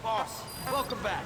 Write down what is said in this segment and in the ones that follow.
Boss, welcome back.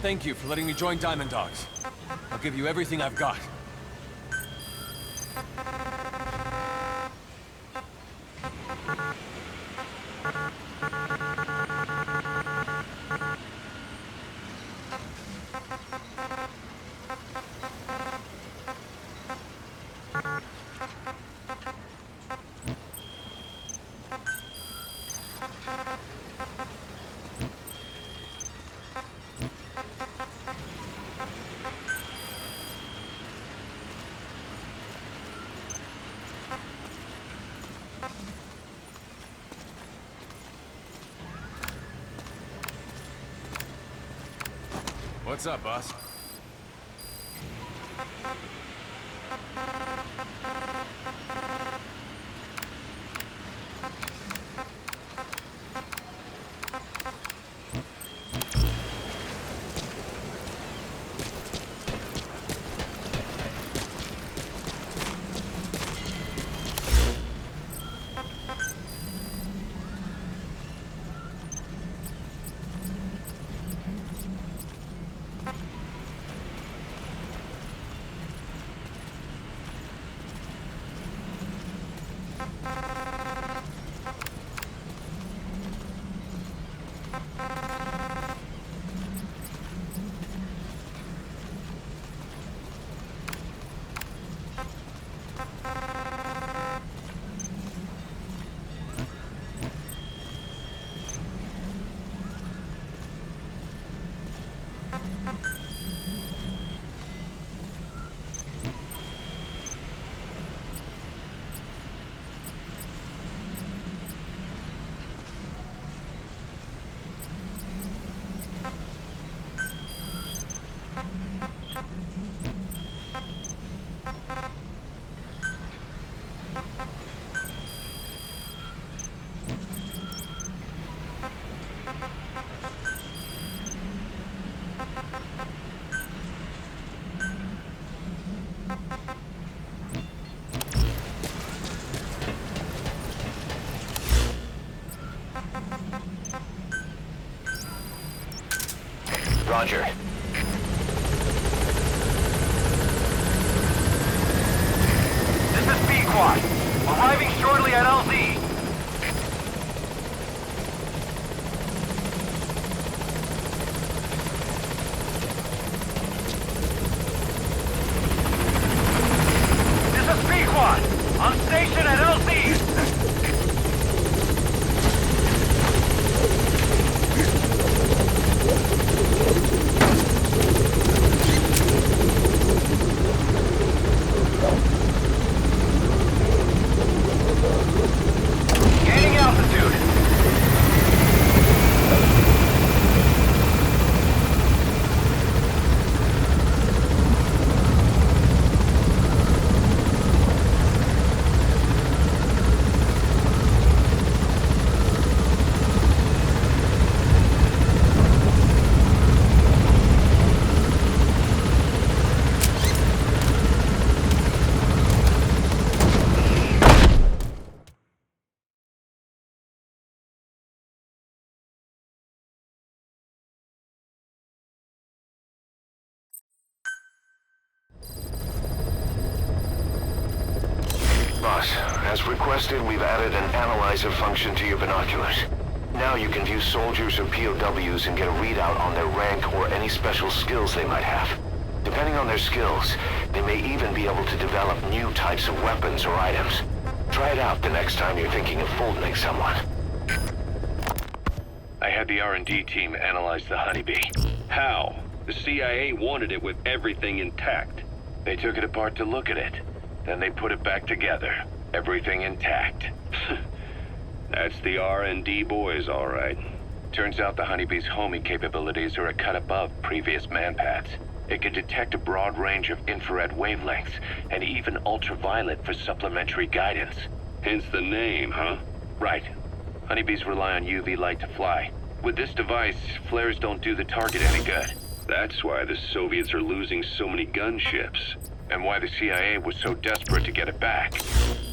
Thank you for letting me join Diamond Dogs. I'll give you everything I've got. What's up, boss? Roger. This is Pequod. Arriving shortly at LZ. This is Pequod. On station at LZ. As requested, we've added an analyzer function to your binoculars. Now you can view soldiers or POWs and get a readout on their rank or any special skills they might have. Depending on their skills, they may even be able to develop new types of weapons or items. Try it out the next time you're thinking of folding someone. I had the R&D team analyze the Honeybee. How? The CIA wanted it with everything intact. They took it apart to look at it. Then they put it back together. Everything intact. That's the R&D boys, all right. Turns out the Honeybee's homing capabilities are a cut above previous manpads. It can detect a broad range of infrared wavelengths, and even ultraviolet for supplementary guidance. Hence the name, huh? Right. Honeybees rely on UV light to fly. With this device, flares don't do the target any good. That's why the Soviets are losing so many gunships, and why the CIA was so desperate to get it back.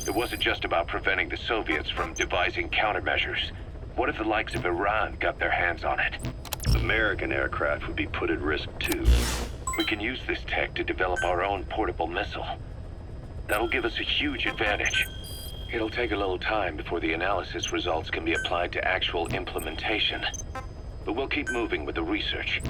It wasn't just about preventing the Soviets from devising countermeasures. What if the likes of Iran got their hands on it? American aircraft would be put at risk too. We can use this tech to develop our own portable missile. That'll give us a huge advantage. It'll take a little time before the analysis results can be applied to actual implementation. But we'll keep moving with the research.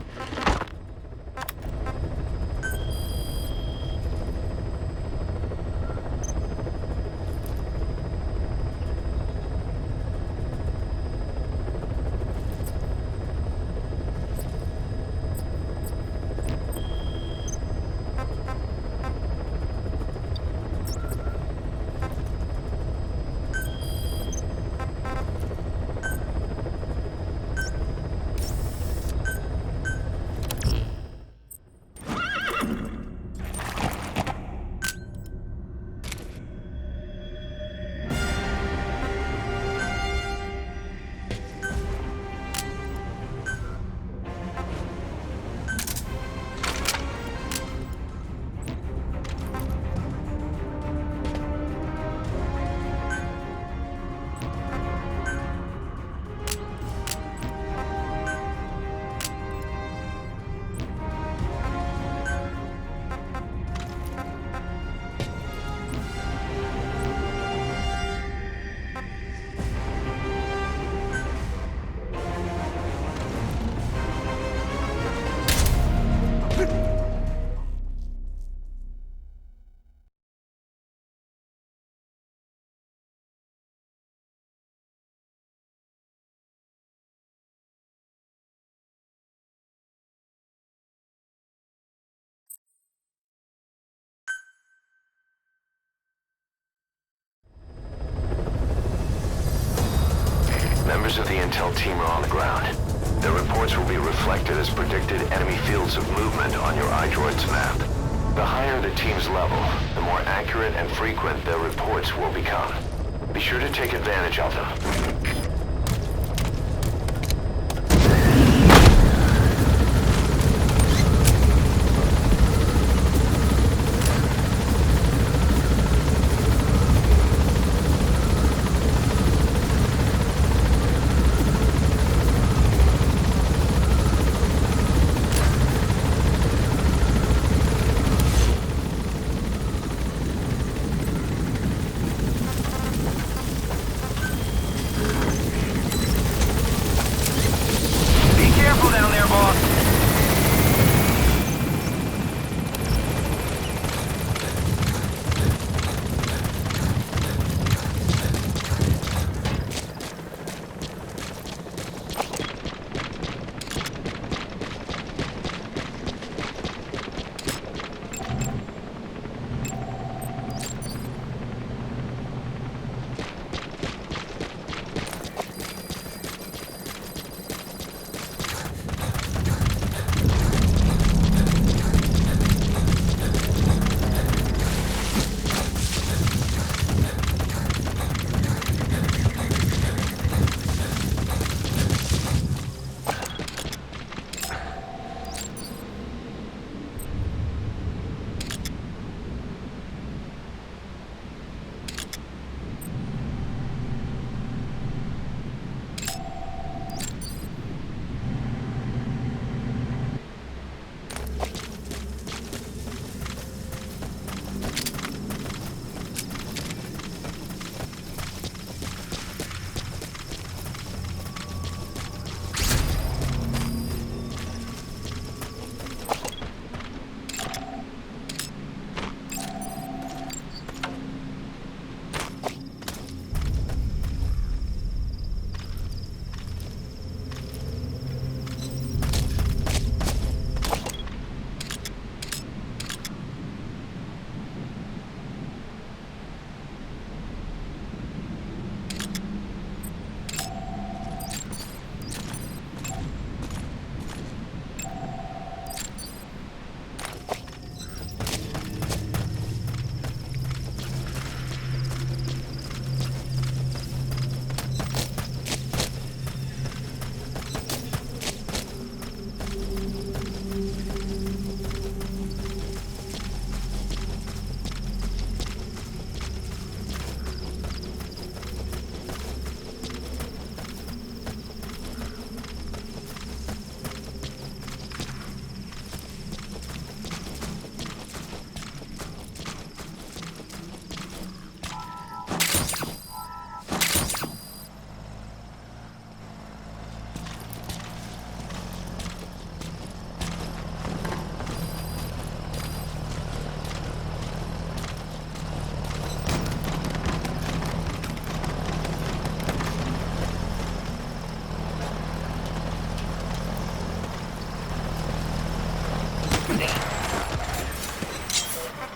Members of the intel team are on the ground. Their reports will be reflected as predicted enemy fields of movement on your iDroid's map. The higher the team's level, the more accurate and frequent their reports will become. Be sure to take advantage of them.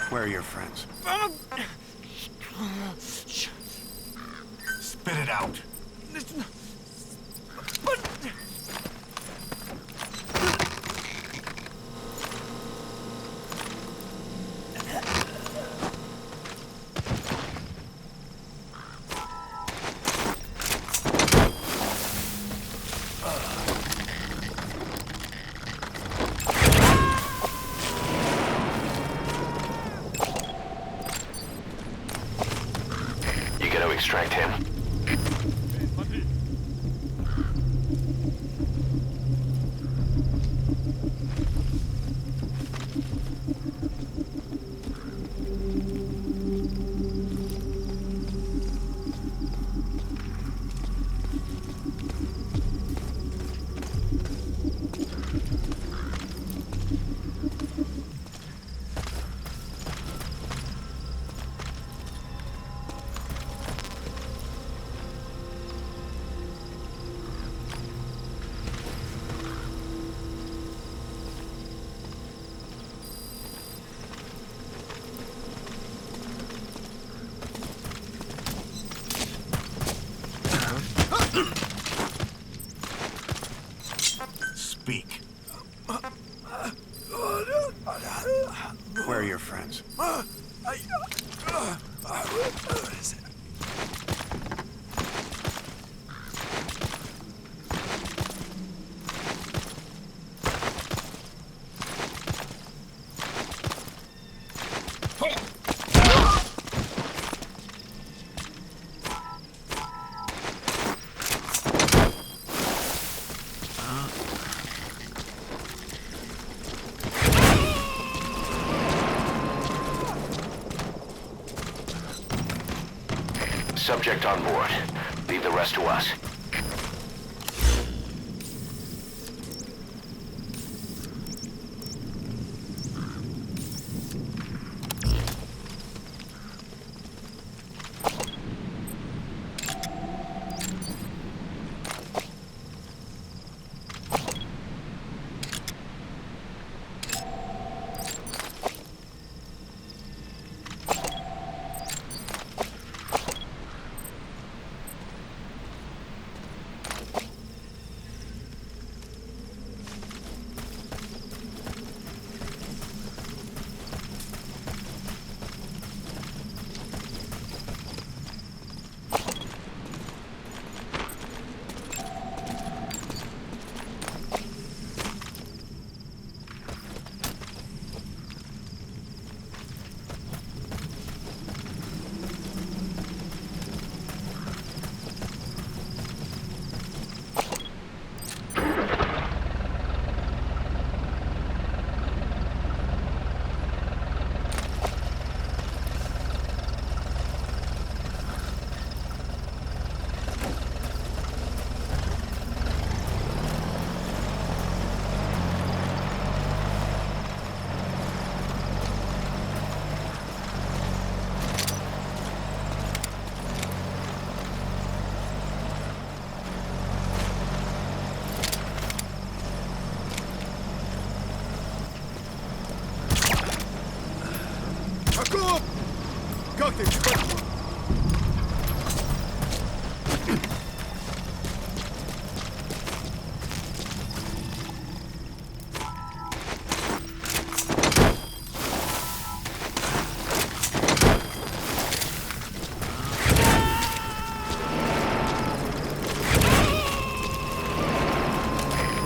Where are your friends? Spit it out. You gotta extract him. Speak. Where are your friends? Subject on board. Leave the rest to us.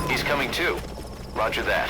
He's coming too. Roger that.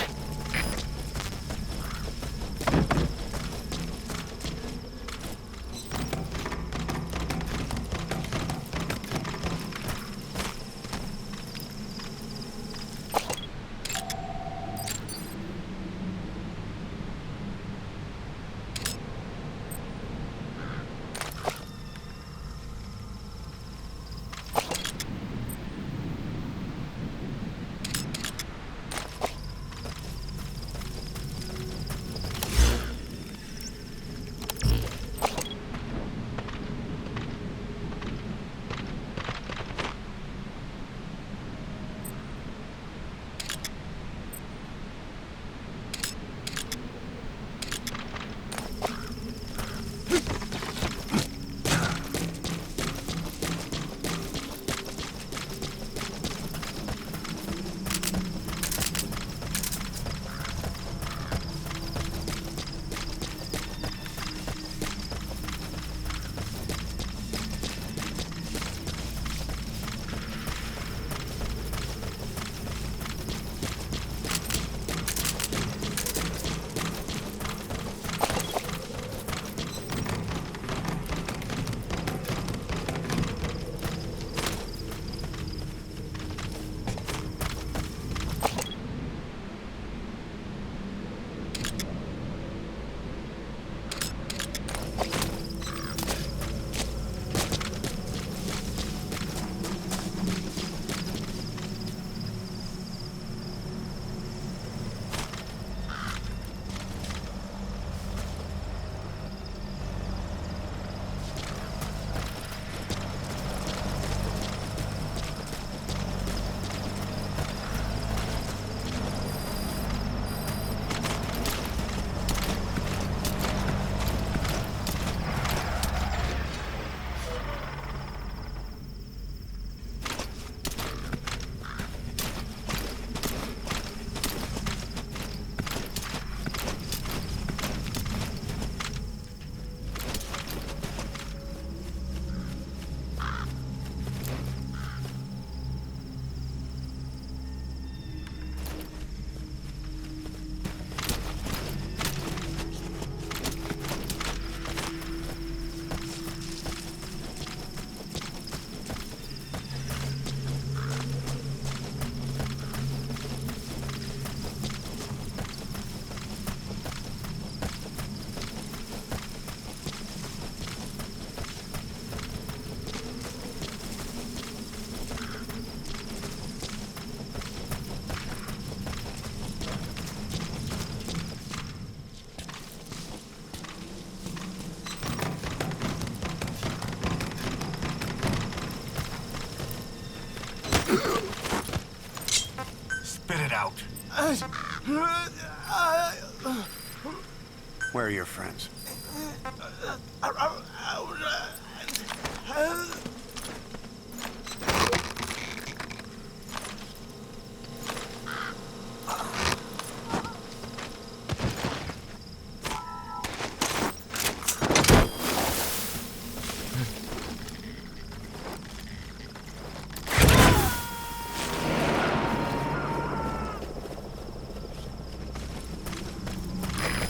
Where are your friends?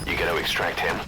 You gotta extract him.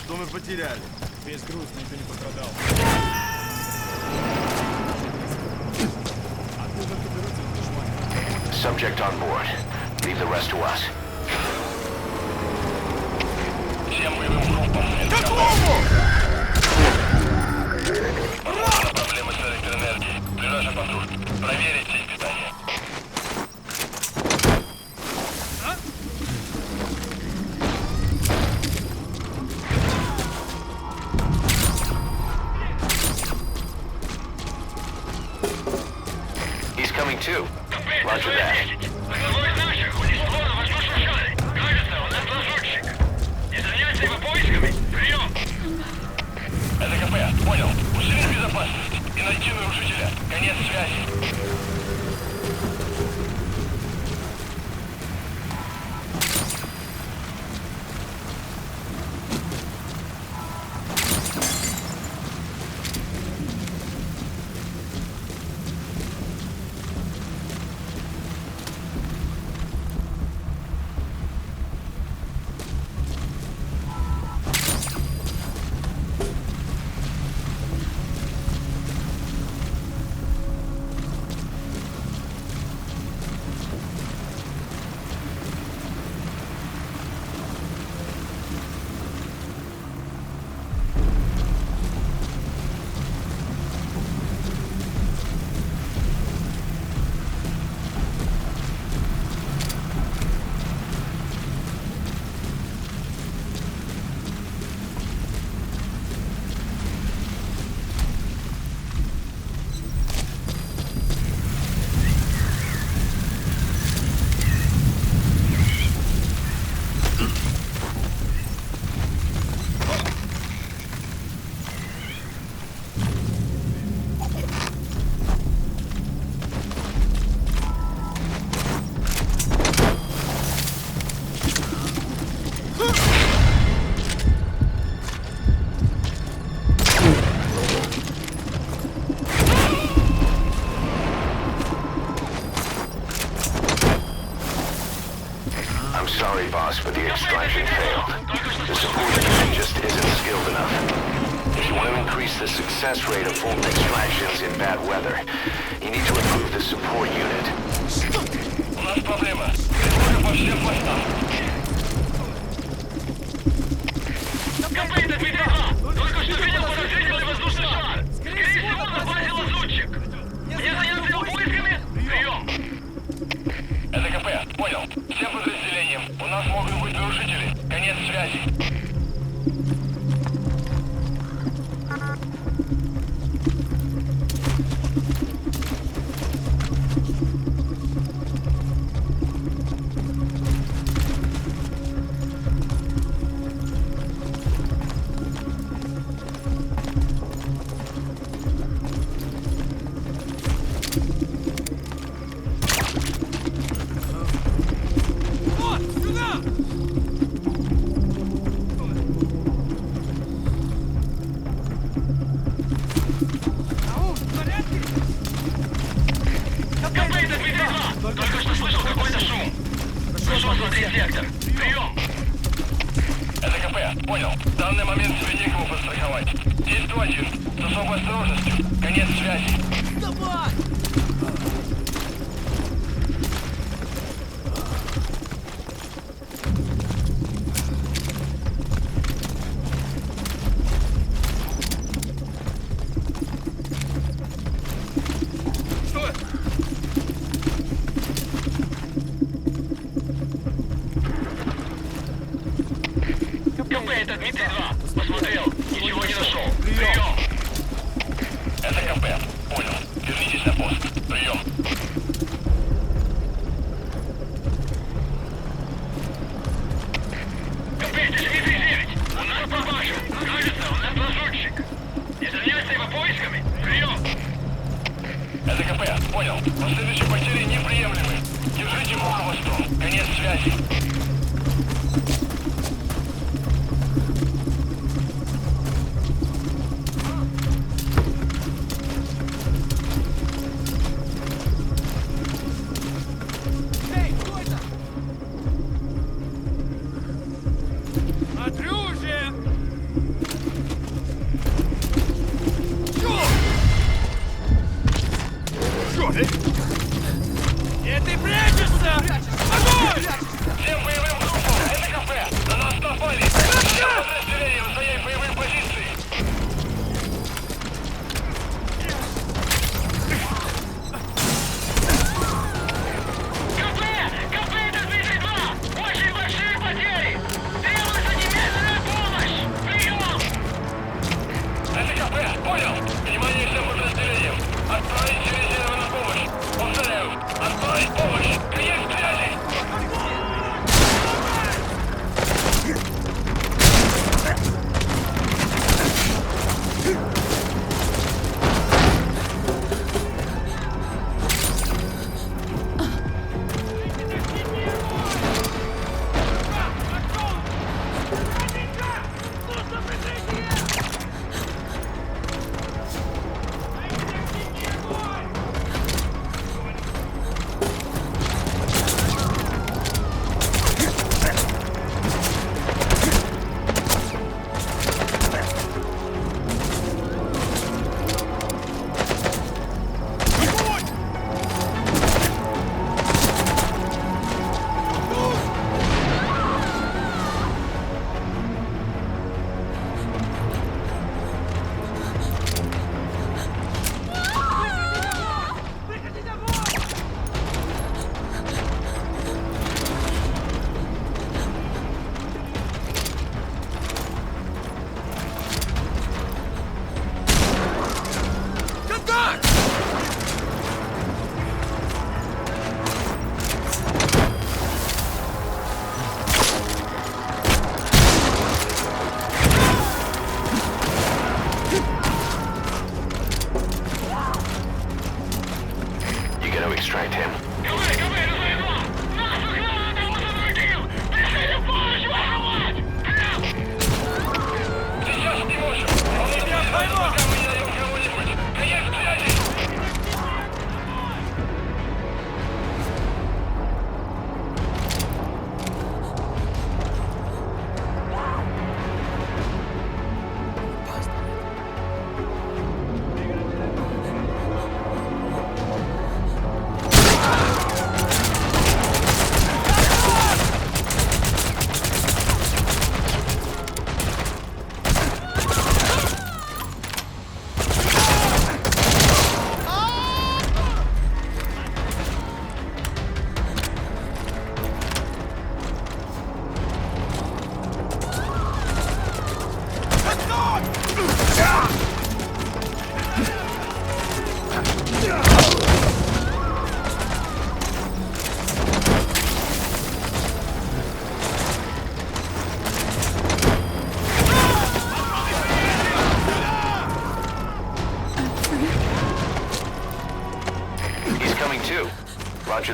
Что мы потеряли? Весь груз, никто не пострадал. Subject on board. Leave the rest to us. Всем боевым группам. Проблемы с электроэнергией. Ближайший патруль. Проверить сеть питания. He's coming too. Roger that. Одного из наших унесло на воздушном шаре. Кажется, у нас лазутчик. Не заняться его поисками. Прием! Это КП. Понял. Усилить безопасность и найти нарушителя. Конец связи. but the extraction failed. The support unit just isn't skilled enough. If you want to increase the success rate of full extractions in bad weather, you need to improve the support unit. У нас проблема. Тревога по всем постам. Комплект отметил 2. Только что видел подозрительный воздушный шар. Скорее всего, на базе лазутчик. Мне заняться его поисками? Прием. Это КП. Понял. Всем подразделениям. У нас могут быть нарушители. Конец связи. Вот, сюда! Ау, в порядке? Комплект отметил 2. Только что слышал какой-то шум. Прошу осмотреть сектор. Прием. Это КП. Понял. В данный момент тебе некому подстраховать. Действуй один. С особой осторожностью. Конец связи. Давай! Что это? КП, это Дмитрий 2. Посмотрел. Ничего не нашел. Прием. Это КП. Понял. Вернитесь на пост. Прием. КП, это Дмитрий 9. У нас пропажа. Кажется, у нас лазутчик. Не заняться его поисками? Прием. Это КП. Понял. Последующие потери неприемлемы. Держите муха восток. Конец связи. Эй, кто это? Смотрю уже! Чё? Где ты прячешься? Огонь! Всем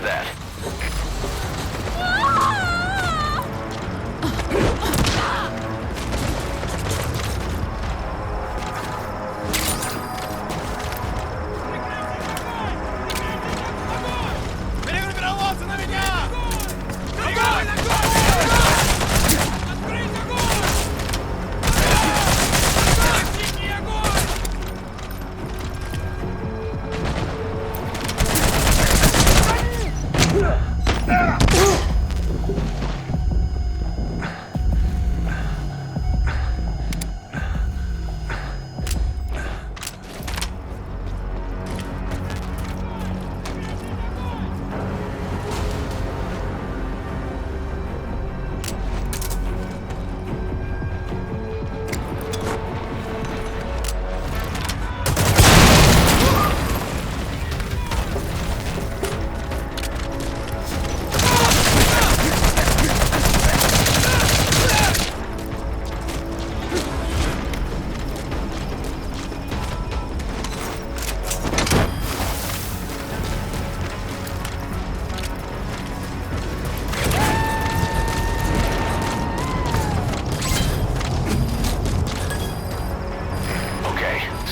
that. Перегруппировался на меня! Огонь! Открыть огонь! Синий огонь!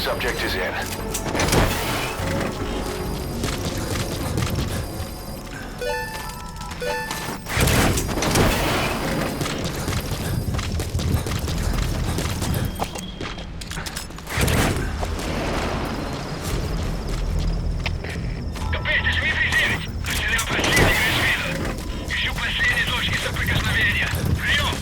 Subject is in. Копейте, Дмитрий 9! Потерял противника из вида. Ищу последние точки соприкосновения. Прием!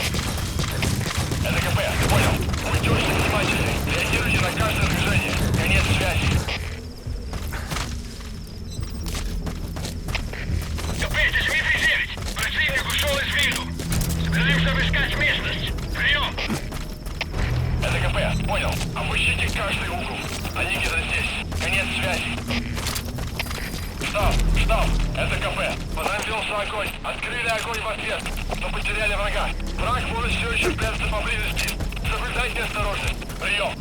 Это КП, понял. Будьте очень внимательны. Реагируйте на каждое движение. Конец связи. Копейте, Дмитрий 9! Противник ушел из виду. Собираемся обыскать местность. Прием! Это КП, понял. Обыщите каждый угол. Они где-то здесь. Конец связи. Штаб, это КП. Понадобился огонь. Открыли огонь в ответ, но потеряли врага. Враг может все еще прятаться поблизости. Соблюдайте осторожность. Прием.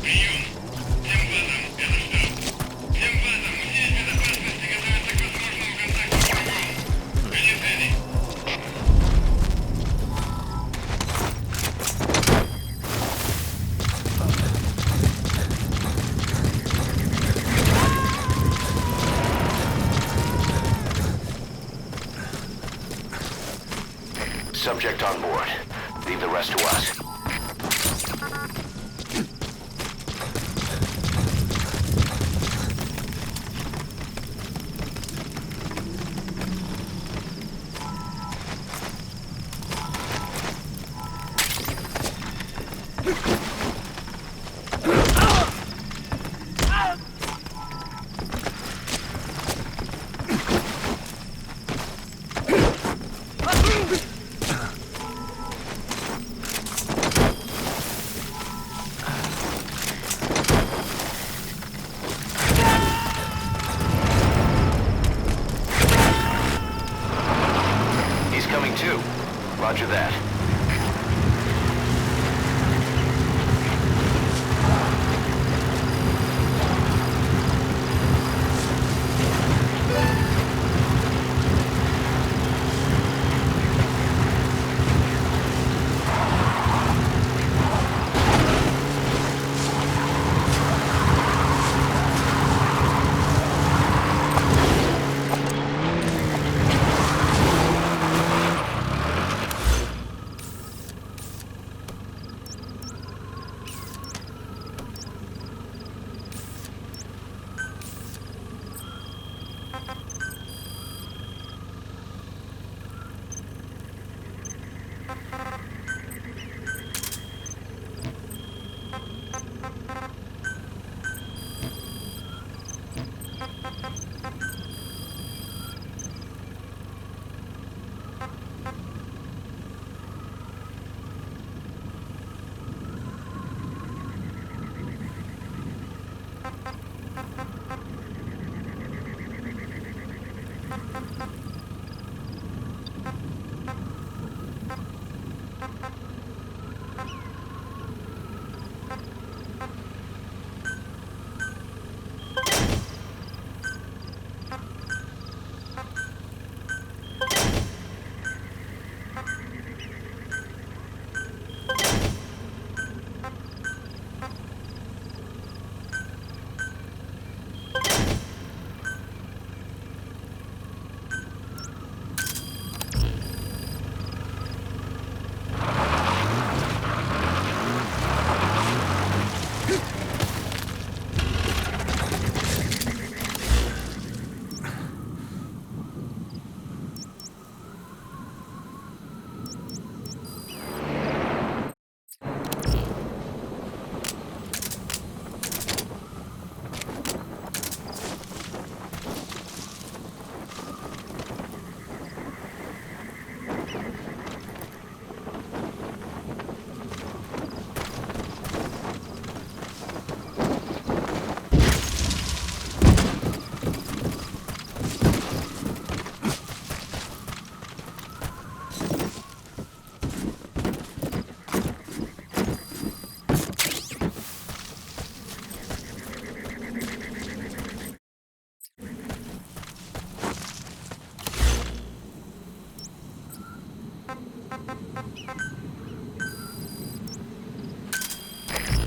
Прием. Всем базам, это штаб. Всем базам, все из безопасности готовятся к возможному контакту с врагом. Конец связи. Subject on board. Leave the rest to us. Coming too. Roger that.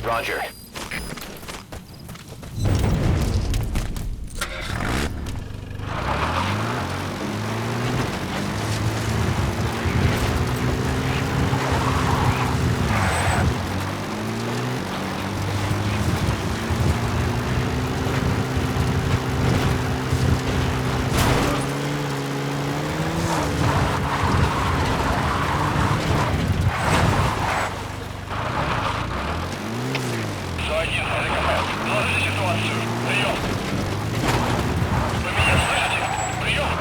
Roger. Один, РКП. Доложите ситуацию. Прием. Вы меня слышите? Прием.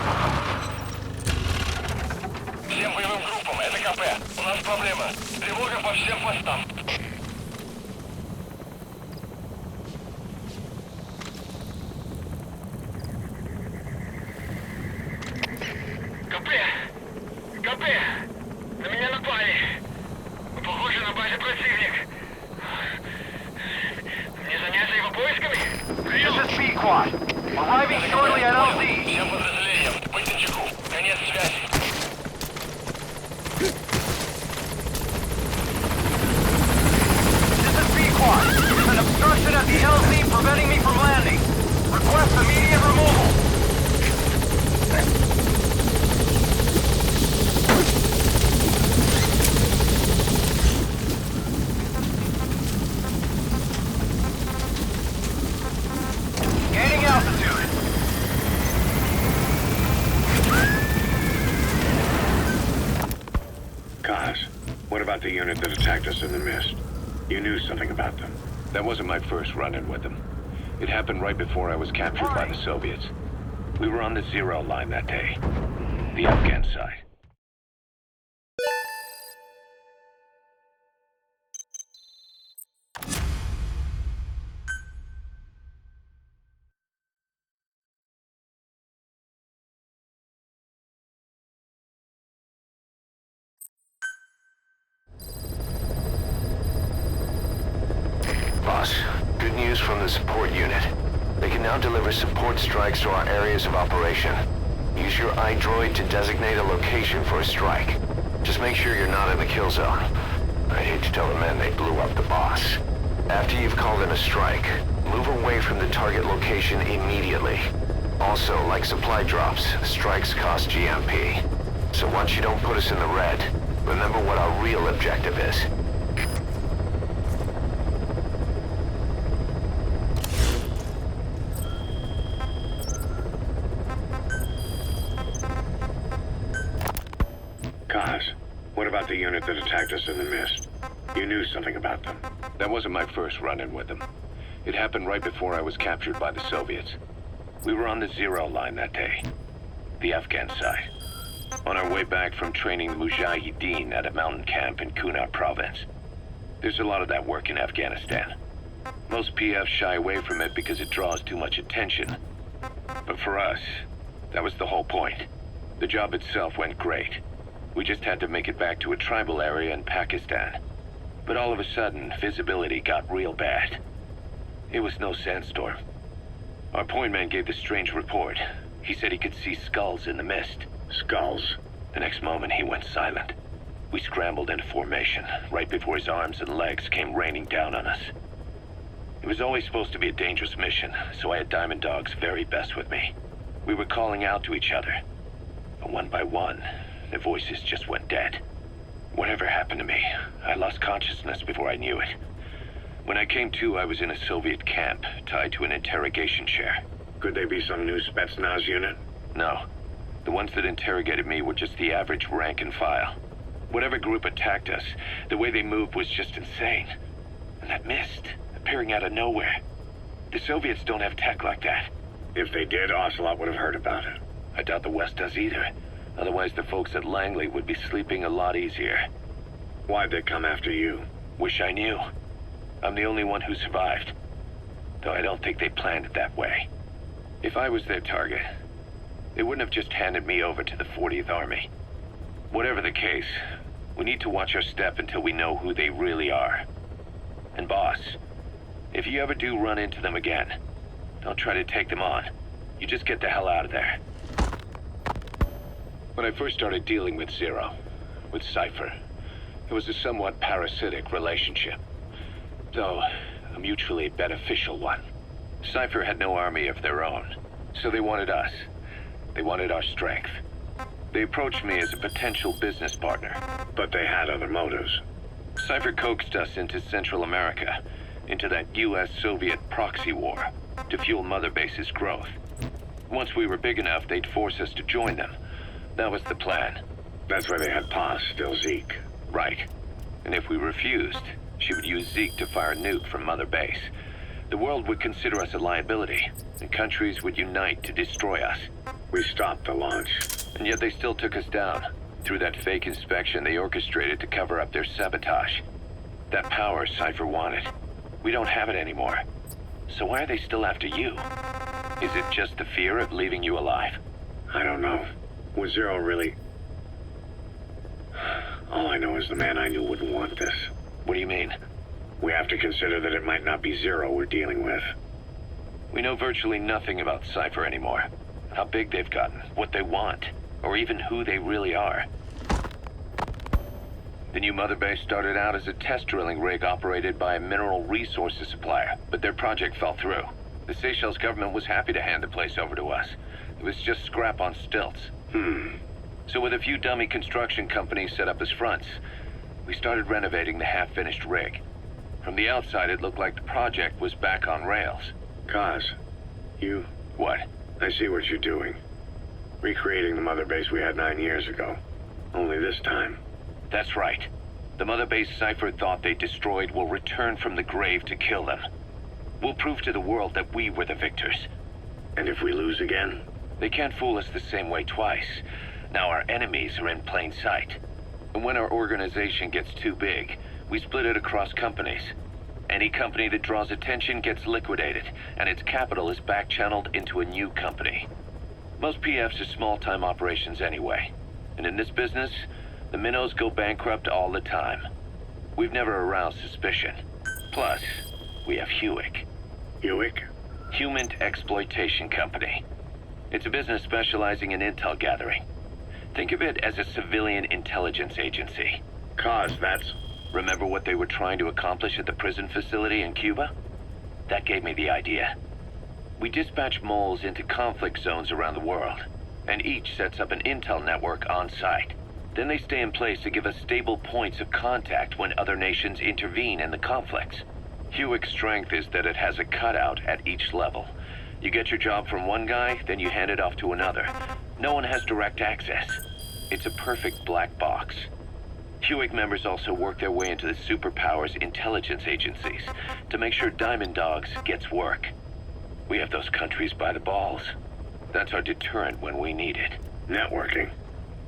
Всем боевым группам, это КП. У нас проблема. Тревога по всем постам. КП! КП! На меня напали. Похоже, на базе противник. Не заняться его поисками? Прием! This is B-Quad. Arriving shortly at LZ. Всем подразделениям, быть начеку. Конец связи. This is B-Quad. There's an obstruction at the LZ preventing me from landing. Request immediate removal. Gaining altitude. Kaz, what about the unit that attacked us in the mist? You knew something about them. That wasn't my first run-in with them. It happened right before I was captured by the Soviets. We were on the zero line that day. The Afghan side. Boss, good news from the support unit. They can now deliver support strikes to our areas of operation. Use your iDroid to designate a location for a strike. Just make sure you're not in the kill zone. I hate to tell the men they blew up the boss. After you've called in a strike, move away from the target location immediately. Also, like supply drops, strikes cost GMP. So once you don't put us in the red, remember what our real objective is. Kaz, what about the unit that attacked us in the mist? You knew something about them. That wasn't my first run-in with them. It happened right before I was captured by the Soviets. We were on the zero line that day. The Afghan side. On our way back from training the Mujahideen at a mountain camp in Kunar province. There's a lot of that work in Afghanistan. Most PFs shy away from it because it draws too much attention. But for us, that was the whole point. The job itself went great. We just had to make it back to a tribal area in Pakistan. But all of a sudden, visibility got real bad. It was no sandstorm. Our point man gave this strange report. He said he could see skulls in the mist. Skulls? The next moment, he went silent. We scrambled into formation, right before his arms and legs came raining down on us. It was always supposed to be a dangerous mission, so I had Diamond Dog's very best with me. We were calling out to each other. But one by one, the voices just went dead. Whatever happened to me, I lost consciousness before I knew it. When I came to, I was in a Soviet camp, tied to an interrogation chair. Could they be some new Spetsnaz unit? No. The ones that interrogated me were just the average rank and file. Whatever group attacked us, the way they moved was just insane. And that mist, appearing out of nowhere. The Soviets don't have tech like that. If they did, Ocelot would have heard about it. I doubt the West does either. Otherwise, the folks at Langley would be sleeping a lot easier. Why'd they come after you? Wish I knew. I'm the only one who survived. Though I don't think they planned it that way. If I was their target, they wouldn't have just handed me over to the 40th Army. Whatever the case, we need to watch our step until we know who they really are. And boss, if you ever do run into them again, don't try to take them on. You just get the hell out of there. When I first started dealing with Zero, with Cypher, it was a somewhat parasitic relationship. Though, a mutually beneficial one. Cypher had no army of their own, so they wanted us. They wanted our strength. They approached me as a potential business partner. But they had other motives. Cypher coaxed us into Central America, into that US-Soviet proxy war, to fuel Mother Base's growth. Once we were big enough, they'd force us to join them. That was the plan. That's why they had Paz, still Zeke. Right. And if we refused, she would use Zeke to fire a nuke from Mother Base. The world would consider us a liability, and countries would unite to destroy us. We stopped the launch. And yet they still took us down. Through that fake inspection they orchestrated to cover up their sabotage. That power Cypher wanted. We don't have it anymore. So why are they still after you? Is it just the fear of leaving you alive? I don't know. Was Zero really... All I know is the man I knew wouldn't want this. What do you mean? We have to consider that it might not be Zero we're dealing with. We know virtually nothing about Cypher anymore. How big they've gotten, what they want, or even who they really are. The new Mother Base started out as a test drilling rig operated by a mineral resources supplier, but their project fell through. The Seychelles government was happy to hand the place over to us. It was just scrap on stilts. So with a few dummy construction companies set up as fronts, we started renovating the half-finished rig. From the outside, it looked like the project was back on rails. Kaz, you... What? I see what you're doing. Recreating the Mother Base we had 9 years ago. Only this time. That's right. The Mother Base Cypher thought they destroyed will return from the grave to kill them. We'll prove to the world that we were the victors. And if we lose again? They can't fool us the same way twice. Now our enemies are in plain sight. And when our organization gets too big, we split it across companies. Any company that draws attention gets liquidated, and its capital is back-channeled into a new company. Most PFs are small-time operations anyway. And in this business, the minnows go bankrupt all the time. We've never aroused suspicion. Plus, we have Hewick. Hewick? Human Exploitation Company. It's a business specializing in intel gathering. Think of it as a civilian intelligence agency. Kaz, that's... Remember what they were trying to accomplish at the prison facility in Cuba? That gave me the idea. We dispatch moles into conflict zones around the world, and each sets up an intel network on site. Then they stay in place to give us stable points of contact when other nations intervene in the conflicts. Hewick's strength is that it has a cutout at each level. You get your job from one guy, then you hand it off to another. No one has direct access. It's a perfect black box. Hewick members also work their way into the superpowers intelligence agencies to make sure Diamond Dogs gets work. We have those countries by the balls. That's our deterrent when we need it. Networking?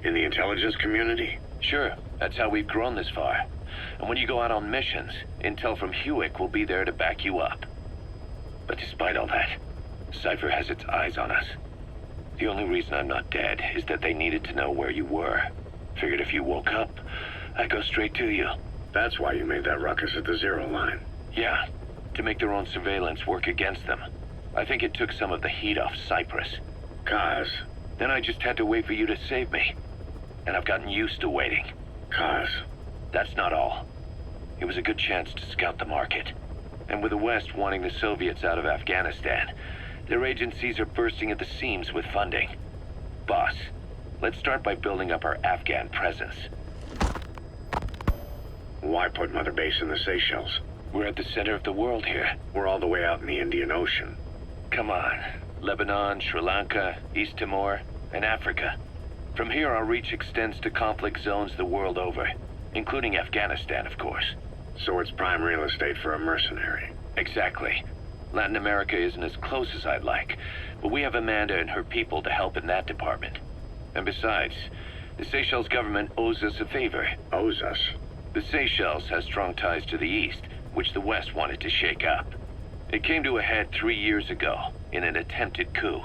In the intelligence community? Sure, that's how we've grown this far. And when you go out on missions, intel from Hewick will be there to back you up. But despite all that, Cypher has its eyes on us. The only reason I'm not dead is that they needed to know where you were. Figured if you woke up, I'd go straight to you. That's why you made that ruckus at the Zero line. Yeah, to make their own surveillance work against them. I think it took some of the heat off Cyprus. Kaz. Then I just had to wait for you to save me. And I've gotten used to waiting. Kaz. That's not all. It was a good chance to scout the market. And with the West wanting the Soviets out of Afghanistan, their agencies are bursting at the seams with funding. Boss, let's start by building up our Afghan presence. Why put Mother Base in the Seychelles? We're at the center of the world here. We're all the way out in the Indian Ocean. Come on. Lebanon, Sri Lanka, East Timor, and Africa. From here, our reach extends to conflict zones the world over, including Afghanistan, of course. So it's prime real estate for a mercenary. Exactly. Latin America isn't as close as I'd like, but we have Amanda and her people to help in that department. And besides, the Seychelles government owes us a favor. Owes us. The Seychelles has strong ties to the east, which the west wanted to shake up. It came to a head 3 years ago, in an attempted coup.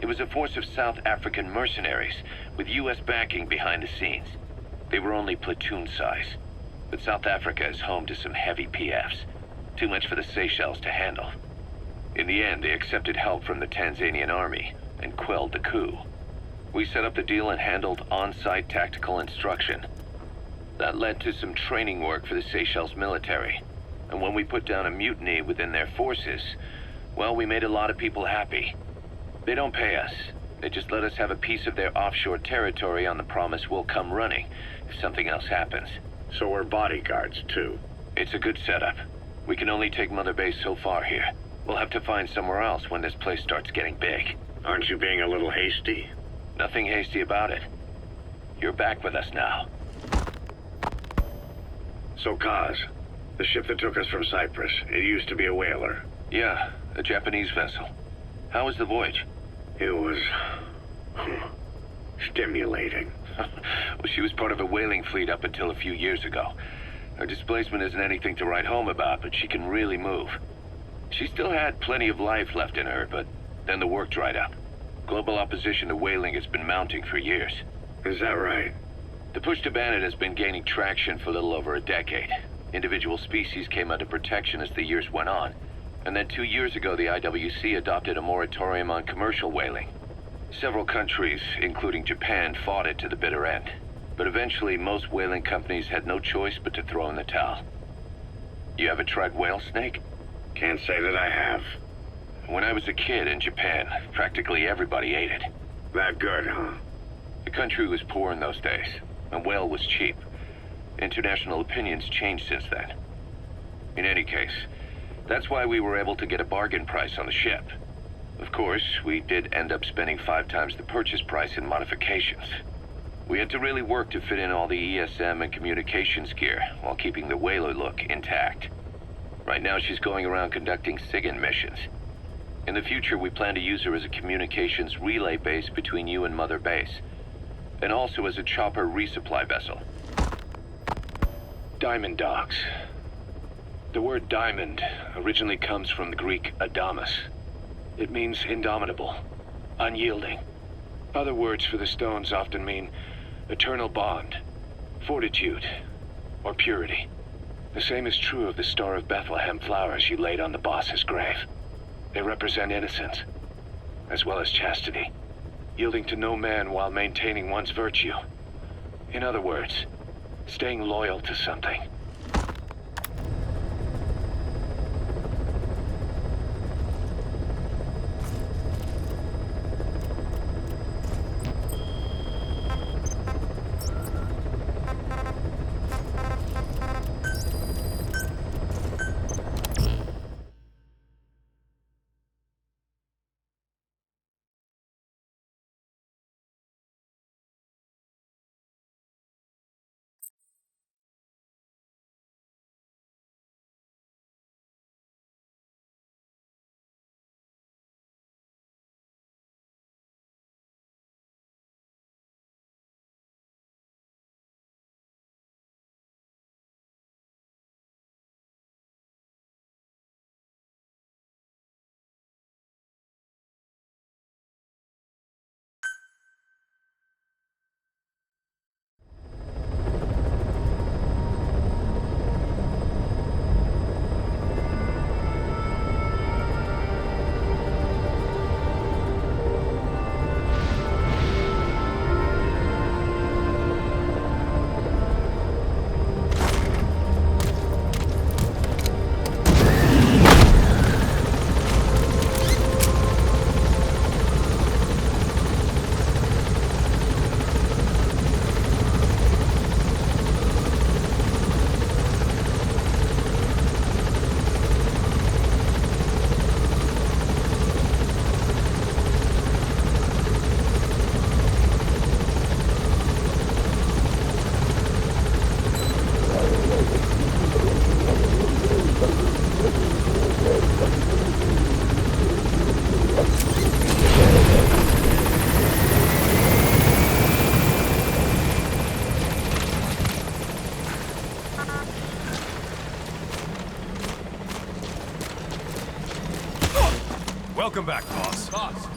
It was a force of South African mercenaries, with U.S. backing behind the scenes. They were only platoon size. But South Africa is home to some heavy PFs. Too much for the Seychelles to handle. In the end, they accepted help from the Tanzanian army and quelled the coup. We set up the deal and handled on-site tactical instruction. That led to some training work for the Seychelles military. And when we put down a mutiny within their forces, well, we made a lot of people happy. They don't pay us. They just let us have a piece of their offshore territory on the promise we'll come running if something else happens. So we're bodyguards, too. It's a good setup. We can only take Mother Base so far here. We'll have to find somewhere else when this place starts getting big. Aren't you being a little hasty? Nothing hasty about it. You're back with us now. So, Kaz, the ship that took us from Cyprus, it used to be a whaler. Yeah, a Japanese vessel. How was the voyage? It was... stimulating. Well, she was part of a whaling fleet up until a few years ago. Her displacement isn't anything to write home about, but she can really move. She still had plenty of life left in her, but then the work dried up. Global opposition to whaling has been mounting for years. Is that right? The push to ban it has been gaining traction for a little over a decade. Individual species came under protection as the years went on. And then 2 years ago, the IWC adopted a moratorium on commercial whaling. Several countries, including Japan, fought it to the bitter end. But eventually, most whaling companies had no choice but to throw in the towel. You ever tried whale snake? Can't say that I have. When I was a kid in Japan, practically everybody ate it. That good, huh? The country was poor in those days, and whale was cheap. International opinions changed since then. In any case, that's why we were able to get a bargain price on the ship. Of course, we did end up spending 5 times the purchase price in modifications. We had to really work to fit in all the ESM and communications gear while keeping the whaler look intact. Right now, she's going around conducting SIGINT missions. In the future, we plan to use her as a communications relay base between you and Mother Base, and also as a chopper resupply vessel. Diamond Dogs. The word diamond originally comes from the Greek adamas. It means indomitable, unyielding. Other words for the stones often mean eternal bond, fortitude, or purity. The same is true of the Star of Bethlehem flowers you laid on the boss's grave. They represent innocence, as well as chastity, yielding to no man while maintaining one's virtue. In other words, staying loyal to something. Welcome back, boss. Boss.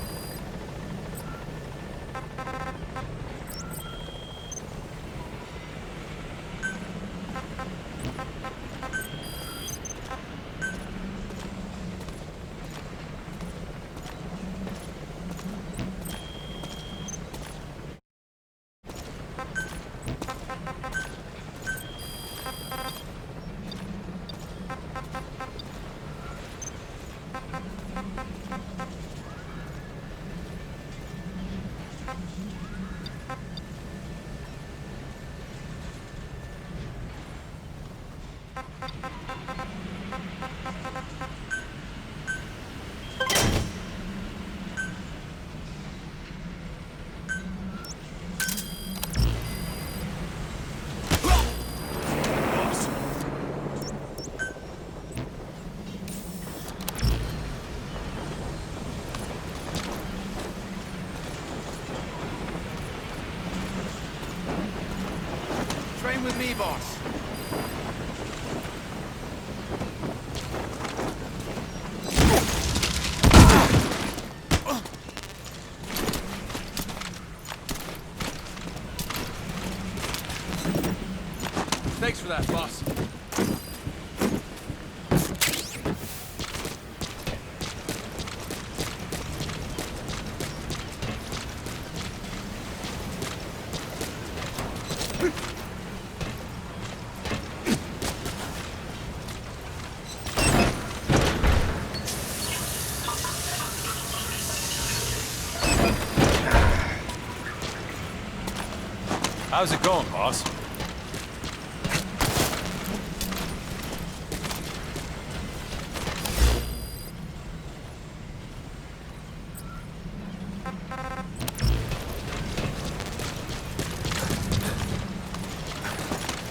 Train with me, boss. Thanks for that, boss. How's it going, boss?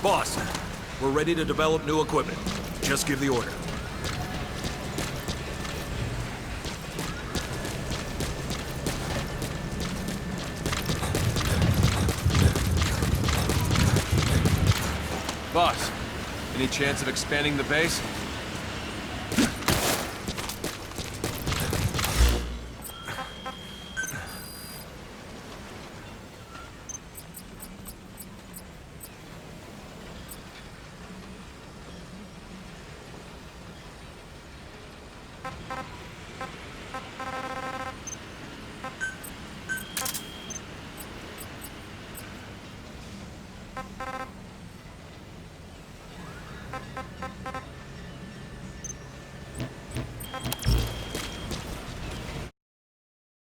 Boss, we're ready to develop new equipment. Just give the order. Boss, any chance of expanding the base?